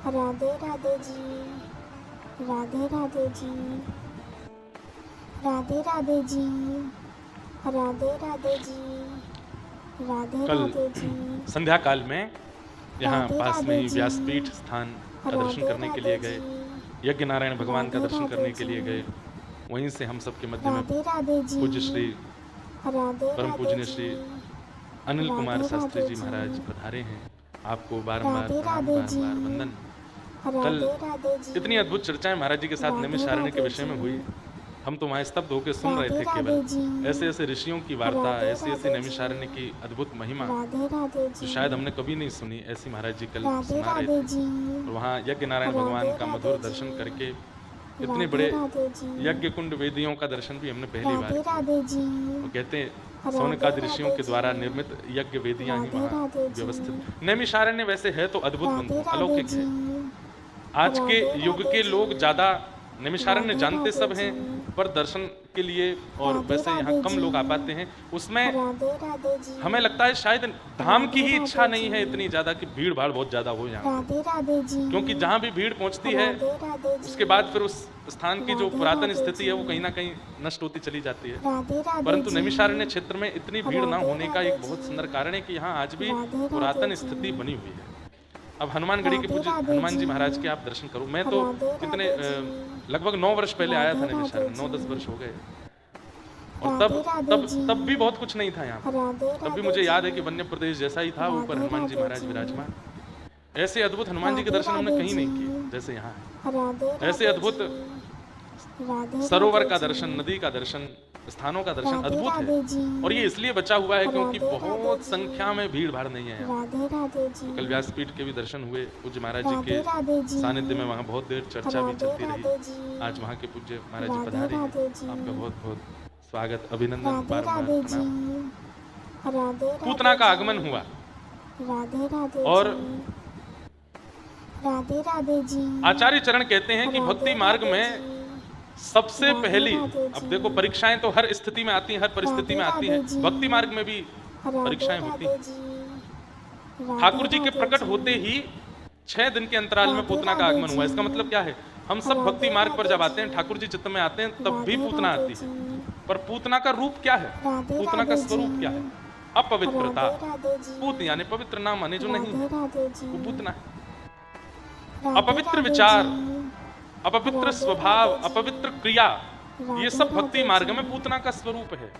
राधे राधे जी, राधे राधे जी, राधे राधे जी, राधे राधे जी, राधे कल राधे जी, संध्या काल में यहाँ राधे पास में राधे ही जी, व्यासपीठ स्थान का दर्शन राधे करने के लिए राधे गए। जी, यज्ञ नारायण भगवान का राधे दर्शन राधे करने के लिए जी, गए। वहीं से हम सबके मध्य में राधे राधे जी, पूज्य श्री राधे परम राधे पूजनीय जी, श्री अनिल कुमार राधे शास्त्री राधे जी जी, महाराज पधारे हैं। आपको बारंबार राधे प्रणाम, राधे जी, बारंबार वंदन। कल राधे राधे जी, इतनी अद्भुत चर्चाएं महाराज जी के साथ राधे नैमिषारण्य के राधे विषय में जी, हुई। हम तो वहाँ स्तब्ध होकर सुन रहे राधे थे राधे केवल। जी, ऐसे ऐसे ऋषियों की वार्ता, राधे ऐसी ऐसी राधे नैमिषारण्य जी, की अद्भुत महिमा राधे राधे जो जी, शायद हमने कभी नहीं सुनी, ऐसी महाराज जी कल राधे सुना रहे राधे थे। जी, और वहाँ यज्ञ नारायण राधे भगवान का राधे मधुर जी, दर्शन करके इतने राधे बड़े राधे जी, यज्ञ कुंड वेदियों का दर्शन भी हमने पहली बार राधे किया। राधे जी, वो कहते हैं राधे सौनकादि ऋषियों के राधे द्वारा जी, निर्मित यज्ञ वेदियां ही राधे वहाँ राधे जी, व्यवस्थित। नैमिषारण्य वैसे है तो अद्भुत राधे बंधु, राधे अलौकिक जी, है। आज के राधे युग राधे के जी, लोग ज्यादा नैमिषारण्य राधे जानते राधे सब हैं, जी, पर दर्शन के लिए और राधे वैसे यहाँ राधे कम जी, लोग आ पाते हैं। उसमें राधे राधे जी, हमें लगता है शायद धाम की ही राधे इच्छा राधे नहीं है जी, इतनी ज्यादा कि भीड़ भाड़ बहुत ज्यादा हो यहाँ, राधे राधे जी, क्योंकि जहाँ भी भीड़ पहुँचती है राधे राधे जी, उसके बाद फिर उस स्थान की जो राधे पुरातन राधे स्थिति है जी, वो कहीं ना कहीं नष्ट होती चली जाती है। राधे राधे परंतु जी, नैमिषारण्य क्षेत्र में इतनी भीड़ न राधे होने का राधे एक बहुत जी, सुंदर कारण है कि यहाँ आज भी राधे राधे पुरातन जी, स्थिति बनी हुई है। अब हनुमानगढ़ी के राधे पूज्य राधे हनुमान जी जी, महाराज के आप दर्शन करो। मैं तो राधे कितने राधे जी, लगभग 9 वर्ष पहले आया था राधे नैमिषारण्य, राधे 9-10 जी, वर्ष हो गए। और राधे राधे तब जी, तब भी बहुत कुछ नहीं था यहाँ पर। राधे तब भी राधे मुझे याद है जी, कि वन्य प्रदेश जैसा ही था, ऊपर राधे हनुमान जी राधे महाराज जी, विराजमान। ऐसे अद्भुत हनुमान जी के राधे दर्शन हमने राधे कहीं नहीं जी, किए जैसे यहाँ है। राधे ऐसे राधे अद्भुत जी, राधे सरोवर राधे का जी, दर्शन, नदी का दर्शन, स्थानों का दर्शन राधे अद्भुत राधे है। जी, और ये इसलिए बचा हुआ है क्योंकि राधे राधे बहुत जी, संख्या में भीड़ भाड़ नहीं है यहाँ। राधे राधे जी, कल व्यासपीठ के भी दर्शन हुए, पूज्य महाराज जी राधे के राधे जी, सानिध्य में वहाँ बहुत देर चर्चा भी राधे चलती राधे रही। जी, आज वहाँ के पूज्य महाराज जी राधे पधारे हैं। राधे जी, आपका बहुत बहुत स्वागत, अभिनंदन, राधे बारंबार राधे जी, प्रणाम। राधे पूतना राधे का जी, आगमन हुआ राधे राधे और जी, राधे राधे जी, आचार्य चरण कहते हैं कि भक्ति मार्ग में सबसे पहली, अब देखो परीक्षाएं तो हर स्थिति में आती हैं, हर परिस्थिति में आती हैं, भक्ति मार्ग में भी परीक्षाएं होती हैं। ठाकुर जी के प्रकट होते ही 6 दिन के अंतराल में पूतना का आगमन हुआ। इसका मतलब क्या है? हम सब भक्ति मार्ग पर जब आते हैं, ठाकुर जी चित्त में आते हैं, तब भी पूतना आती है। पर पूतना का रूप क्या है? पूतना का स्वरूप क्या है? अपवित्रता। पूत यानी पवित्र ना माने जो नहीं है, वो पूतना है। अपवित्र विचार, अपवित्र स्वभाव, अपवित्र क्रिया, ये सब भक्ति मार्ग में पूतना का स्वरूप है।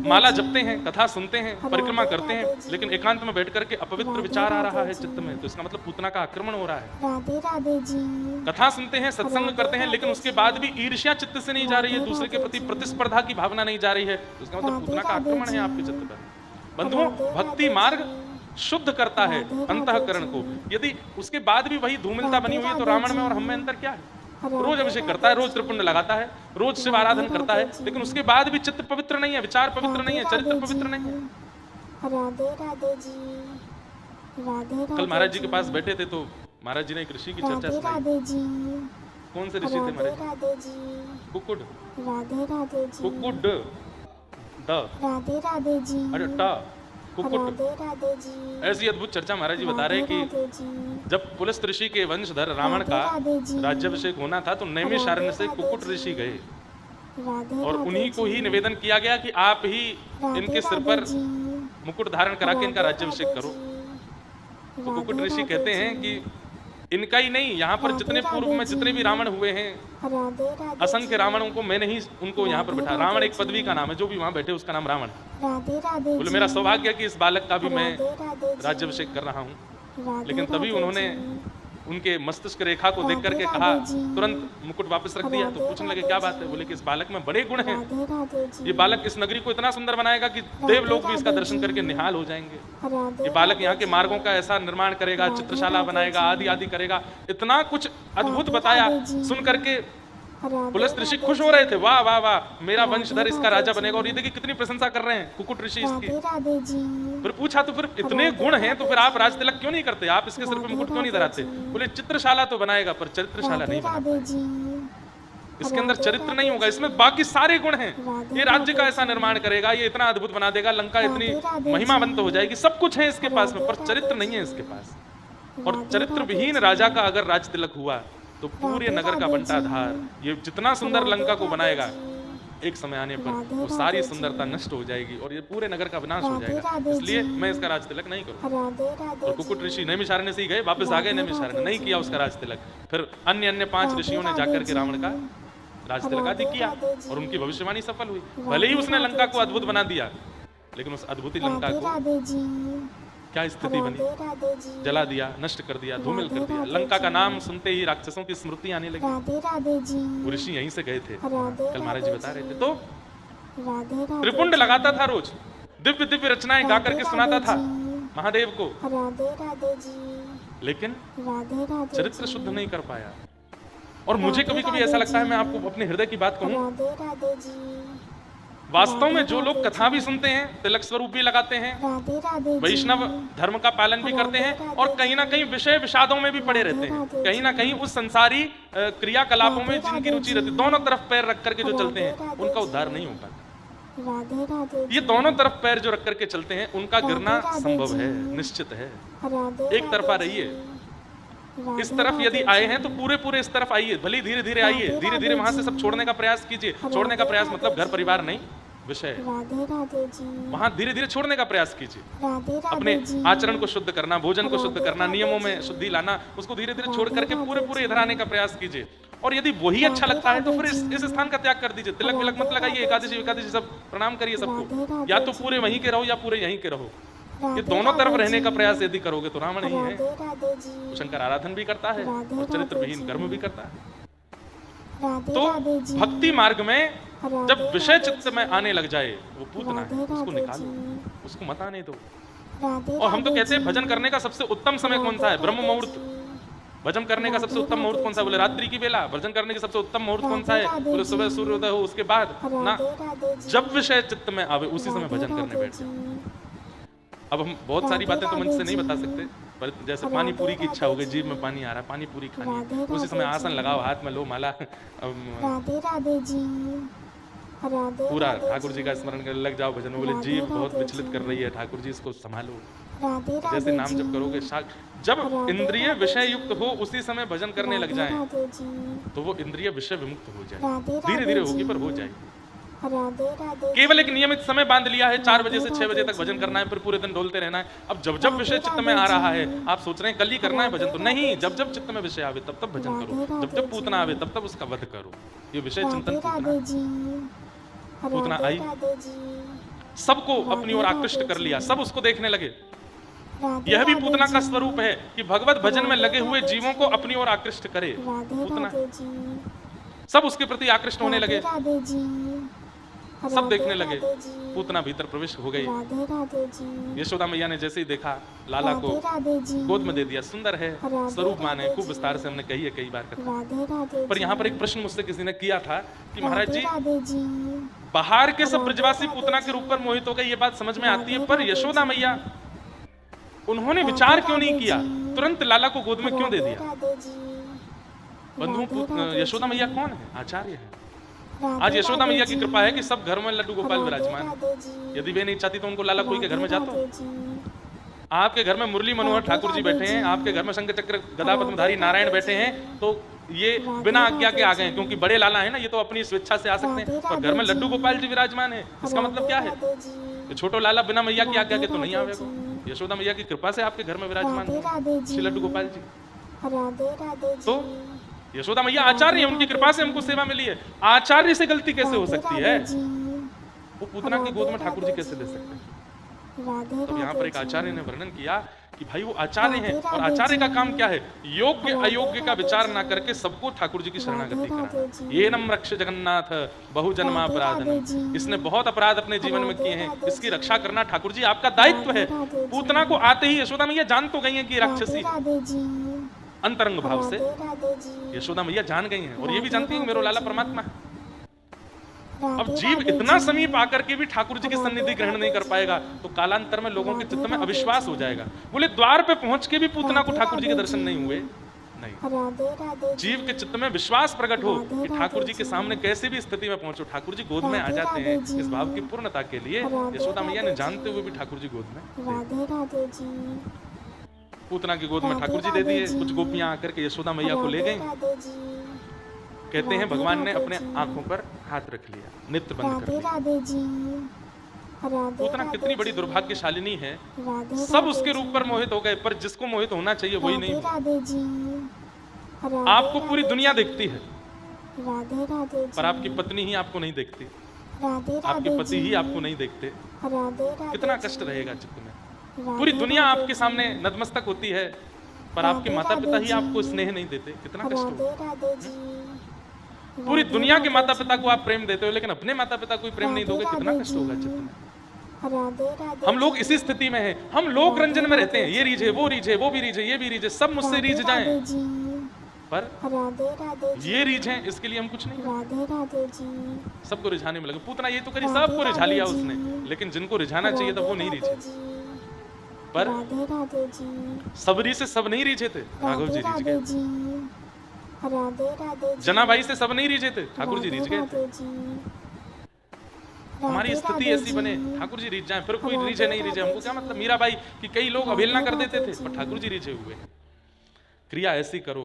माला जपते हैं, कथा सुनते हैं, परिक्रमा करते हैं, लेकिन एकांत में बैठ करके अपवित्र विचार आ रहा है चित्त में, तो इसका मतलब पूतना का आक्रमण हो रहा है। राधे राधे जी, कथा सुनते हैं, सत्संग करते हैं, लेकिन उसके बाद भी ईर्ष्या चित्त से नहीं जा रही है, दूसरे के प्रति प्रतिस्पर्धा की भावना नहीं जा रही है, तो इसका मतलब पूतना का आक्रमण है आपके चित्त पर। बंधुओं, भक्ति मार्ग शुद्ध करता है अंतःकरण को। यदि उसके बाद भी वही धूमिलता बनी हुई है, तो रावण में और हम में अंतर क्या है? रोज अभिषेक करता है, रोज त्रिपुंड लगाता है, रोज शिव आराधन करता है, लेकिन उसके बाद भी चित्त पवित्र नहीं है, विचार पवित्र नहीं है, चरित्र पवित्र नहीं है। राधे राधे जी, राधे राधे कल महाराज जी के पास बैठे थे तो महाराज जी ने एक ऋषि की चर्चा राधे सुनाई। राधे जी, कौन से ऋषि थे राधे महाराज? राधे जी, कुकुड, राधे राधे जी, कुकुड, द, राधे राधे जी, अरे ट, कुकुट। राधे राधे जी, ऐसी अद्भुत चर्चा महाराज जी बता रहे हैं कि राधे जी, जब पुलस्त ऋषि के वंशधर रावण का राधे जी, राज्याभिषेक होना था तो नैमिषारण्य से राधे कुकुट जी, ऋषि गए राधे और राधे उन्हीं को ही जी, निवेदन किया गया कि आप ही राधे इनके सिर राधे पर जी, मुकुट धारण करा के इनका राधे राज्याभिषेक राधे करो। जी, तो कुकुट राधे ऋषि राधे कहते हैं जी, कि इनका ही नहीं, यहाँ पर राधे जितने पूर्व राधे में जितने भी जी, रावण हुए हैं, राधे राधे असंख्य जी, रावणों को मैंने ही उनको यहाँ पर राधे बैठा। राधे रावण एक जी, पदवी का नाम है, जो भी वहाँ बैठे उसका नाम रावण है। राधे राधे बोले जी, मेरा सौभाग्य है कि इस बालक का भी मैं राधे राधे जी, राज्याभिषेक कर रहा हूँ। राधे लेकिन तभी राधे उन्होंने जी, उनके मस्तिष्क रेखा को देख करके राधे कहा, राधे जी, तुरंत मुकुट वापस रख दिया। तो राधे पूछने लगे राधे क्या बात है? जी, बोले कि इस बालक में बड़े गुण हैं। राधे राधे जी, ये बालक इस नगरी को इतना सुंदर बनाएगा कि देवलोक भी इसका राधे दर्शन जी, करके निहाल हो जाएंगे। राधे ये बालक यहाँ के राधे मार्गों जी, का ऐसा निर्माण करेगा, राधे चित्रशाला राधे बनाएगा, जी, आदि आदि करेगा। इतना कुछ अद्भुत राधे बताया। राधे जी, सुन करके राधे पुलस्त ऋषि राधे खुश हो जी, रहे थे, वाह वाह वाह, मेरा राधे वंशधर इसका राधे राजा जी, बनेगा। और ये देखिए कितनी प्रशंसा कर रहे हैं कुकुट ऋषि इसकी। राधे राधे जी, फिर पूछा तो फिर इतने राधे गुण हैं तो फिर राधे आप राज तिलक क्यों नहीं करते? आप इसके सिर पे राधे मुकुट क्यों नहीं राधे धराते? जी, बोले चित्रशाला तो बनाएगा पर चरित्रशाला राधे नहीं बना राधे पाएगा। जी, इसके अंदर राधे चरित्र राधे नहीं होगा, जी, इसमें बाकी सारे गुण हैं। राधे ये राज्य का राधे ऐसा जी, निर्माण करेगा, ये इतना अद्भुत बना देगा, लंका इतनी राधे राधे महिमावंत जी, हो जाएगी, सब कुछ है इसके पास में, राधे पर राधे चरित्र नहीं है जी, इसके पास। और राधे चरित्र राधे विहीन जी, राजा का अगर राज तिलक हुआ तो पूरे राधे नगर का राधे बंटाधार, जी, ये जितना सुंदर राधे लंका को राधे बनाएगा, जी, एक समय आने पर राधे वो सारी राधे सुंदरता जी, नष्ट हो जाएगी और ये पूरे नगर का विनाश हो राधे जाएगा। राधे इसलिए जी, मैं इसका राज तिलक नहीं करूँगा। राधे राधे और जी, कुकुट ऋषि नैमिषारण्य से ही गए, वापस आ गए राधे नैमिषारण्य, राधे नहीं किया जी, उसका राज तिलक। फिर अन्य 5 राधे ऋषियों ने राधे जाकर के जी, रावण का राज तिलक आदि राधे किया राधे जी, और उनकी भविष्यवाणी सफल हुई। राधे भले ही उसने राधे लंका को जी, अद्भुत बना दिया, लेकिन उस अद्भुत लंका राधे को राधे जी, क्या स्थिति बनी? राधे राधे जी, जला दिया, नष्ट कर दिया, धूमिल कर राधे दिया। राधे लंका का जी, नाम सुनते ही राक्षसों की स्मृति आने लगी। राधे राधे जी, वो ऋषि यहीं से गए थे, राधे कल महाराज जी राधे बता रहे जी, थे। तो राधे राधे त्रिपुंड जी, लगाता था रोज, दिव्य दिव्य रचनाएं गा करके राधे सुनाता राधे था जी, महादेव को, राधे राधे जी, लेकिन राधे राधे चरित्र जी, शुद्ध नहीं कर पाया। और मुझे राधे कभी कभी राधे ऐसा लगता है, जी, मैं आपको अपने हृदय की बात कहूं, राधे राधे जी, वास्तव में राधे जो लोग राधे कथा भी जी, सुनते हैं, तिलक स्वरूप भी लगाते हैं, राधे राधे जी, वैष्णव धर्म का पालन भी करते राधे हैं राधे और कहीं ना कहीं विषय विषादों में भी पड़े राधे रहते हैं, राधे कहीं ना जी, कहीं उस संसारी क्रियाकलापों में राधे जिनकी राधे रुचि रहती है, जी, दोनों तरफ पैर रख करके जो चलते राधे हैं राधे उनका जी, उद्धार नहीं हो पाता। राधे राधे ये जी, दोनों तरफ पैर जो रख करके चलते हैं उनका राधे गिरना राधे संभव जी, है, निश्चित है। राधे एक तरफा राधे रहिए, जी, राधे इस तरफ यदि राधे आए जी, हैं तो पूरे पूरे इस तरफ आइए, भले धीरे धीरे आइए, राधे धीरे धीरे राधे वहां से जी, सब छोड़ने का प्रयास कीजिए। छोड़ने का राधे प्रयास राधे मतलब घर जी, परिवार नहीं, विषय राधे राधे जी, वहां धीरे धीरे छोड़ने का प्रयास कीजिए। राधे अपने राधे जी, आचरण को शुद्ध करना, भोजन को शुद्ध राधे करना, राधे नियमों जी, में शुद्धि लाना, उसको धीरे धीरे छोड़ राधे करके राधे पूरे पूरे जी, इधर आने का प्रयास कीजिए। और यदि वही अच्छा राधे लगता है तो राधे फिर इस जी, स्थान का त्याग कर दीजिए। तिलक विलक मत राधे लगाइए, राधे एकादशी जी, एकादशी सब प्रणाम करिए राधे सबको, राधे या तो जी, पूरे वहीं के रहो या पूरे यहीं के रहो। ये राधे दोनों तरफ राधे रहने का जी, प्रयास यदि करोगे तो रावण ही है। राधे राधे वो जी, शंकर आराधन भी करता है राधे और चरित्र राधे विहीन जी, कर्म भी करता है। राधे तो राधे जी, भक्ति मार्ग में राधे जब विषय राधे चित्त में जी, आने लग जाए, वो पूतना है, राधे उसको राधे निकालो, जी, उसको मत आने दो। राधे और हम तो राधे कहते हैं जी, भजन करने का सबसे उत्तम समय कौन सा है? ब्रह्म राधे मुहूर्त। जी, भजन करने का सबसे उत्तम मुहूर्त कौन सा है? बोले रात्रि की बेला। भजन करने की सबसे उत्तम मुहूर्त कौन सा है? राधे बोले जी, सुबह सूर्योदय हो उसके बाद ना। राधे राधे जी, जब विषय चित्त में आवे उसी समय राधे भजन करने राधे बैठ जी, जाओ। अब हम बहुत सारी राधे बातें तो मंच से नहीं राधे बता जी, सकते, पर जैसे राधे पानी पूरी की इच्छा हो गई, राधे जीभ जी, में पानी आ रहा है, पानी पूरी खानी है, राधे उसी समय राधे आसन जी, लगाओ, हाथ में लो माला, राधे राधे जी, राधे पूरा राधे ठाकुर जी का स्मरण करने लग जाओ भजन में। बोले राधे जीभ बहुत राधे विचलित जी, कर रही है, ठाकुर जी इसको संभालो। राधे जैसे राधे नाम जी, जब करोगे जब राधे इंद्रिय राधे विषय जी, युक्त हो उसी समय भजन करने लग राधे जाए राधे जी, तो वो इंद्रिय विषय विमुक्त हो जाए। राधे धीरे राधे धीरे होगी जी, पर हो जाएगी। राधे राधे केवल एक नियमित समय बांध लिया है, 4 बजे से राधे 6 बजे तक राधे भजन जी, करना है, फिर पूरे दिन डोलते रहना है। अब जब जब राधे विषय चित्त में राधे आ रहा है, जी, आप सोच रहे हैं कल ही करना है भजन, तो राधे नहीं, राधे जब जब चित्त में विषय आवे तब तब भजन राधे करो, जब राधे जब पूतना जी, आवे तब तब उसका वध करो। ये विषय राधे चिंतन राधे पूतना जी, पूतना आई, राधे जी, सबको अपनी ओर राधे आकृष्ट राधे कर लिया, जी, सब उसको देखने लगे। राधे यह भी राधे पूतना का जी, स्वरूप है कि भगवत भजन में राधे लगे हुए राधे जीवों जी, को अपनी ओर आकृष्ट करे। राधे पूतना राधे जी, सब उसके प्रति आकृष्ट होने लगे, राधे जी, सब देखने लगे। राधे जी, पूतना भीतर प्रवेश हो गई। राधे राधे जी, यशोदा मैया ने जैसे ही देखा लाला को राधे राधे जी, गोद में दे दिया। सुंदर है, राधे स्वरूप मान है, राधे खूब जी, विस्तार से हमने कही है कई बार कथा। राधे राधे पर जी, यहाँ पर एक प्रश्न मुझसे किसी ने किया था कि महाराज राधे जी राधे जी, बाहर के सब राधे ब्रजवासी राधे पूतना जी, के रूप पर मोहित हो गए, ये बात समझ में आती है, राधे पर राधे यशोदा जी, मैया उन्होंने राधे विचार क्यों नहीं राधे किया? जी, तुरंत लाला को गोद में क्यों दे राधे दिया? राधे जी, बंधुओं यशोदा मैया कौन है? आचार्य है। राधे आज यशोदा मैया की राधे कृपा है कि सब घर में लड्डू गोपाल राधे विराजमान है। राधे जी, यदि वे नहीं चाहती तो उनको लाला कोई के घर में जातो। राधे जी, आपके घर में मुरली मनोहर राधे ठाकुर जी राधे बैठे हैं, जी। आपके घर में शंख चक्र गदा पद्मधारी नारायण बैठे हैं, तो ये राधे बिना आज्ञा के राधे आ गए हैं, जी। क्योंकि बड़े लाला है ना, ये तो अपनी स्वेच्छा से आ सकते हैं। राधे और घर में राधे लड्डू जी। गोपाल जी विराजमान है, इसका मतलब क्या है? राधे जी, ये छोटो लाला बिना मैया की आज्ञा के तो नहीं राधे आवेगा। जी। यशोदा मैया की कृपा से आपके घर में विराजमान राधे राधे है जी। श्री लड्डू गोपाल जी। राधे राधे जी, तो यशोदा मैया आचार्य है, उनकी कृपा से हमको सेवा मिली है। आचार्य से गलती कैसे हो सकती है? राधे जी, वो पूतना की गोद में ठाकुर जी कैसे ले सकते हैं? राधे तो यहाँ पर राधे एक जी। आचार्य ने वर्णन किया कि भाई वो आचार्य हैं, राधे और राधे आचार्य का जी। काम क्या है? योग्य राधे अयोग्य का राधे विचार जी। ना करके सबको ठाकुर जी की शरणागति राधे कराना। जी। ये नम रक्ष जगन्नाथ बहु जन्मापराधन। राधे जी। इसने बहुत अपराध अपने जीवन में राधे किए हैं, राधे इसकी जी। रक्षा करना ठाकुर जी आपका दायित्व है। राधे जी। पूतना को आते ही यशोदा मैया जान तो गई है कि राक्षसी है, राधे जी, अंतरंग भाव से राधे जी, यशोदा मैया जान गई हैं, और ये भी जानती हैं कि मेरा लाला परमात्मा है। अब राधे जीव राधे इतना जी। समीप आकर के भी ठाकुर जी की सन्निधि ग्रहण नहीं कर पाएगा, तो कालांतर में लोगों के चित्त में अविश्वास हो जाएगा। बोले द्वार पे पहुंच के भी पूतना को ठाकुर जी के दर्शन नहीं हुए। नहीं, राधे राधे जी, जीव के चित्त में विश्वास प्रकट हो राधे कि ठाकुर जी राधे के जी। सामने कैसे भी स्थिति में पहुंचो, ठाकुर जी गोद में आ राधे जाते हैं। राधे जी। इस भाव की पूर्णता के लिए राधे यशोदा मैया ने राधे जानते जी। हुए भी ठाकुर जी गोद में राधे राधे जी, पूतना की गोद में राधे ठाकुर जी दे राधे दिए। जी। कुछ गोपियां आकर के यशोदा मैया को ले राधे गई। राधे जी, कहते हैं राधे भगवान ने राधे अपने जी। आंखों पर हाथ रख लिया, नेत्र बंद कर राधे लिया। राधे जी, राधे पूतना राधे कितनी बड़ी जी, दुर्भाग्यशालिनी है, राधे सब राधे उसके जी, रूप पर मोहित हो गए, पर जिसको मोहित होना चाहिए वही नहीं राधे हुआ। राधे जी, राधे आपको पूरी राधे दुनिया जी, देखती है, राधे राधे जी, पर आपकी पत्नी ही आपको नहीं देखती, राधे आपके राधे पति जी, ही आपको नहीं देखते। राधे राधे कितना जी, कष्ट रहेगा चित्त में। राधे पूरी दुनिया राधे आपके जी, सामने नतमस्तक होती है, पर आपके राधे माता पिता राधे ही जी। आपको स्नेह नहीं देते। कितना कष्ट राधे होगा। राधे जी, पूरी राधे दुनिया के राधे माता जी, पिता को आप प्रेम देते हो, लेकिन अपने माता पिता को ही प्रेम नहीं दोगे, कितना राधे कष्ट होगा जी, चित्त में। राधे राधे हम लोग जी, इसी स्थिति में हैं, हम लोक रंजन में रहते हैं। ये रीझे, वो रीझे, वो भी रीझे, ये भी रीझे, सब मुझसे राधे रीझ जाएं, राधे जी, पर राधे राधे जी, ये रीझ हैं, इसके लिए हम कुछ नहीं करते। राधे राधे जी, सबको रिझाने में लगे। पूतना ये तो करी, राधे सबको रिझा राधे लिया जी। उसने, लेकिन जिनको रिझाना चाहिए था वो नहीं राधे रिझे। जी, पर राधे राधे जी, सबरी से सब नहीं रिझे थे, राघव जी राधे रिझ राधे गए। जी, राधे राधे जी, जनाबाई से सब नहीं रिझे थे, ठाकुर जी रिझ गए थे। राधे जी, हमारी राधे स्थिति राधे ऐसी बने, जी, ठाकुर जी रिझ जाए, फिर कोई राधे रिझे नहीं रिझे, राधे हमको क्या जी। मतलब। मीराबाई कि कई लोग अवहेलना कर देते राधे थे, जी। पर ठाकुर जी रिझे हुए। क्रिया ऐसी करो